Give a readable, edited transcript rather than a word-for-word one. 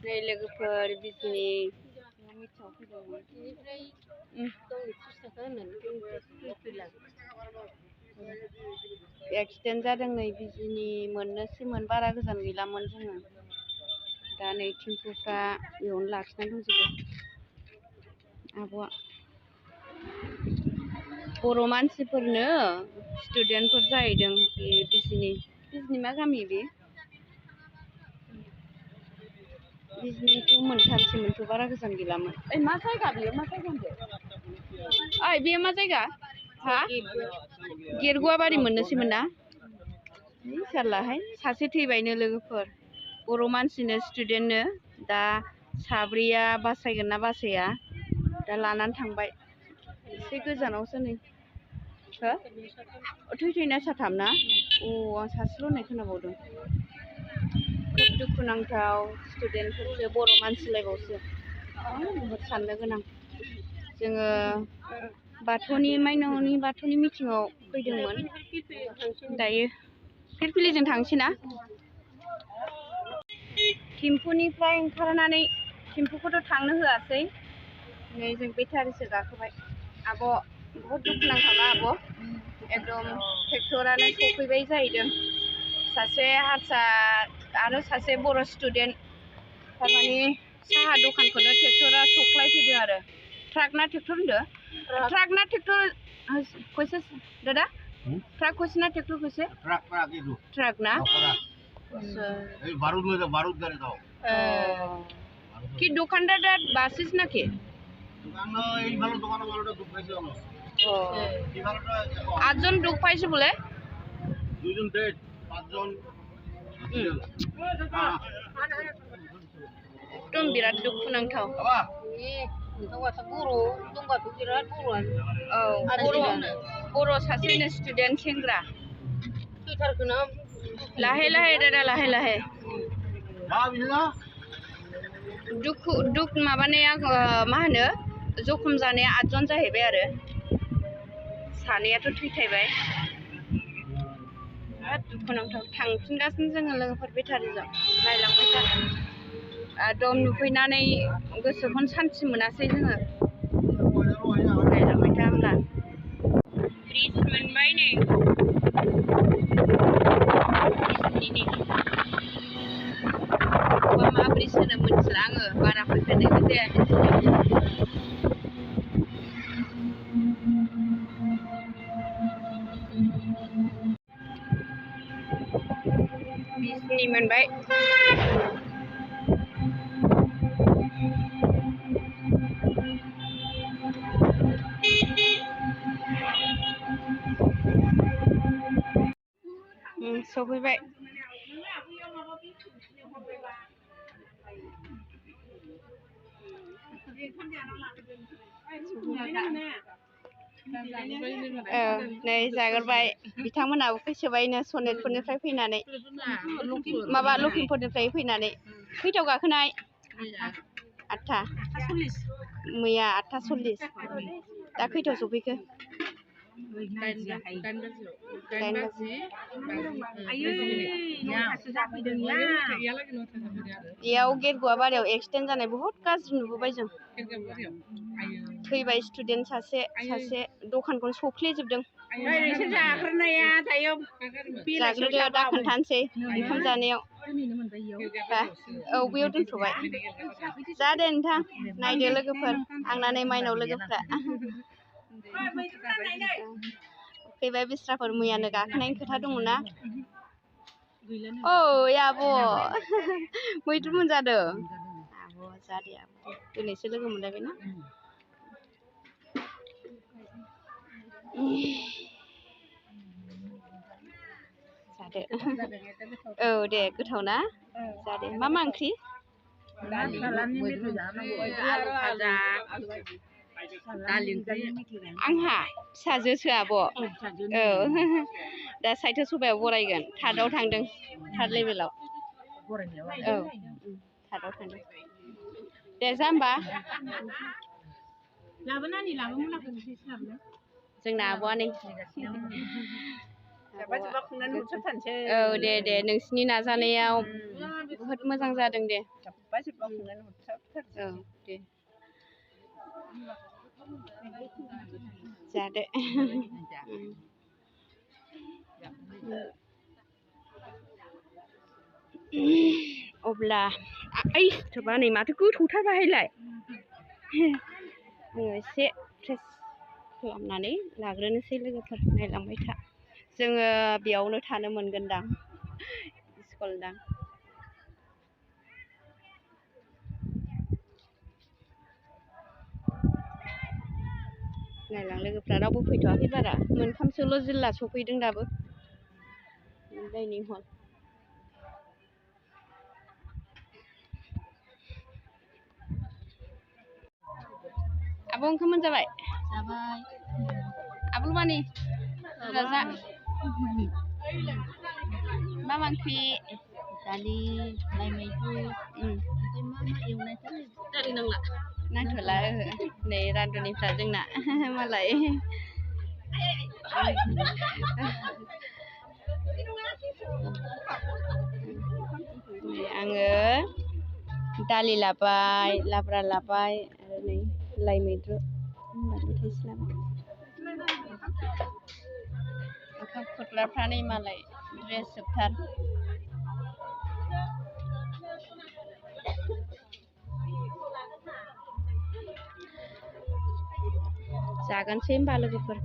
नै लोगोफोर बिजनि मिथियाव फैदोंमोन एक्सिडेन्ट जादों नै बिजनि मोननोसैमोन बारा गोजान गैलामोन जोङो दा नै थिम्फुफ्रा बेयावनो लाखिनानै दंजोबो आब'आ बर' मानसिफोरनो स्टुडेन्टफोर जाहैदों बे बिजनि मा गामि बे बिजनिथ' मोनथारसैमोनथ' बारा गोजान गैलामोन ओइ मा जायगा बेयो मा जायगा होनदो ओइ बेयो मा जायगा हा गेरगुवाबारि मोननोसैमोन ना जारलाहाय सासे थैबायनो लोगोफोर बर' मानसिनो स्टुडेन्टनो दा साब्रैया बासायगोन ना बासाया दा लानानै थांबाय एसे गोजानावसो नै हो थैथैना साथाम ना अ आं सासेल' होननाय खोनाबावदों खोब दुखुनांथाव स्टुडेन्टफोरसो बर' मानसिलायबावसो बहुद साननो गोनां जोङो बाथौनि माइनावनि बाथौनि मिटिङाव फैदोंमोन दायो फिरफिलिजों थांसै ना थिम्फुनिफ्राय ओंखारनानै थिम्फुखौथ' थांनो होआसै नै जों बेटारिसो गाखोबाय आब' बहुद दुखुनांथावना आब' एकदम ट्रेक्टरानो सफैबाय जाहैदों सासे हारसा आरो सासे बर' स्टुडेन्ट थारमाने साहा दखानखौनो ट्रेक्टरा सख्लायफैदों आरो ट्राक ना ट्रेक्टर होनदो ट्राक ना ट्रेक्टर कैसे दादा ट्राक कैसे ना ट्रेक्टर कैसे ट्राक ना बारूद गाड़ी दाও কি দোকানদারটা বাসিস নাকি দোকান এই ভালো দোকানটা দুঃখ পাইছে হলো ও এই ভালোটা 8 জন দুঃখ পাইছে বলে 2 জন ডেড 5 জন একদম বিরাট দুখুনাंथाव বাবা नोंथाङाथ' बर' दंबाथ' बिराद बर'आनो बर' सासेनो स्टुडेन्ट सेंग्रा थैथारखोना लाहे लाहे दादा लाहे लाहे दुख माबानाया मा होनो जखम जानाया 8 जन जाहैबाय आरो सानैयाथ' थैथायबाय बिराद दुखुनांथाव थांफिनगासिनो जोङो लोगोफोर बेटारिजों नायलांबाय था एकदम नुफैनानै गोसोखौनो सान्थि मोनासै जोङो नायलांबाय था होमब्ला ब्रिज मोनबाय नै मा ब्रिज होनो मिथिला आङो बारा फैफेरनायबो जायाखै बिजनि मोनबाय सफैबाय नै जागोरबाय बिथांमोनाबो फैसोबायनो सनितपुरनिफ्राय फैनानै माबा लखिमपुरनिफ्राय फैनानै खैथायाव गाखोनाय 8था मैया 8:40 दा खैथायाव सफैखो 8 बाजि बेयाव गेरगुवाबारियाव एक्सिडेन्ट जानाय बहुद गाज्रि नुबोबाय जों थैबाय स्टुडेन्ट सासे दखानखौनो सख्लेजोबदों जाग्रोदो दा खोन्थानोसै ओंखाम जानायाव औ बैयाव दोनथ'बाय जादे नोंथां नायदो लोगोफोर थांनानै माइनाव लोगोफ्रा फैबाय बिस्राफोर मैयानो गाखोनायनि खोथा दंमोन ना ओइ आब' मैद्रु मोनजादों आब' जादे आब' दिनैसो लोगो मोनलायबायना जादो औ दे गोथाव ना जादे मा ओंख्रि आंहा फिसाजोसो आब' औ दा साहित्य सभायाव बरायगोन थार्दआव थांदों थार्द लेभेलाव औ थार्दआव थांदों दे जा होमबा जोंना आब'आ नै औ दे नोंसिनि नाजानायाव बहुद मोजां जादों दे औ दे जादो अब्ला ओइ थोबा नै माथो गोथौथार बाहायलाय आङो एसे फ्रेस खालामनानै लाग्रोनोसै लोगोफोर नायलांबाय था जोङो बेयावनो थानो मोनगोनदां स्कुलदां नायलां लोगोफ्रा रावबो फैथ'वाखै बारा मोनथामसोल' जिल्ला सफैदों दाबो डाइनिं हल आब' ओंखाम मोनजाबाय आब'ल मानि जा मा ओंख्रि दालि लाइ मैद्रु ओमफ्राय मा एवनायथाय दालि नांथ'ला नै रान्दुनिफ्रा जोंना मालाय आङो दालि लाबाय लाब्रा लाबाय आरो नै लाइ मैद्रु बानलु थाइसे लाबाय ओंखाम खुरग्राफ्रा नै मालाय ड्रेस जोबथार जागोनसै होमबा लोगोफोर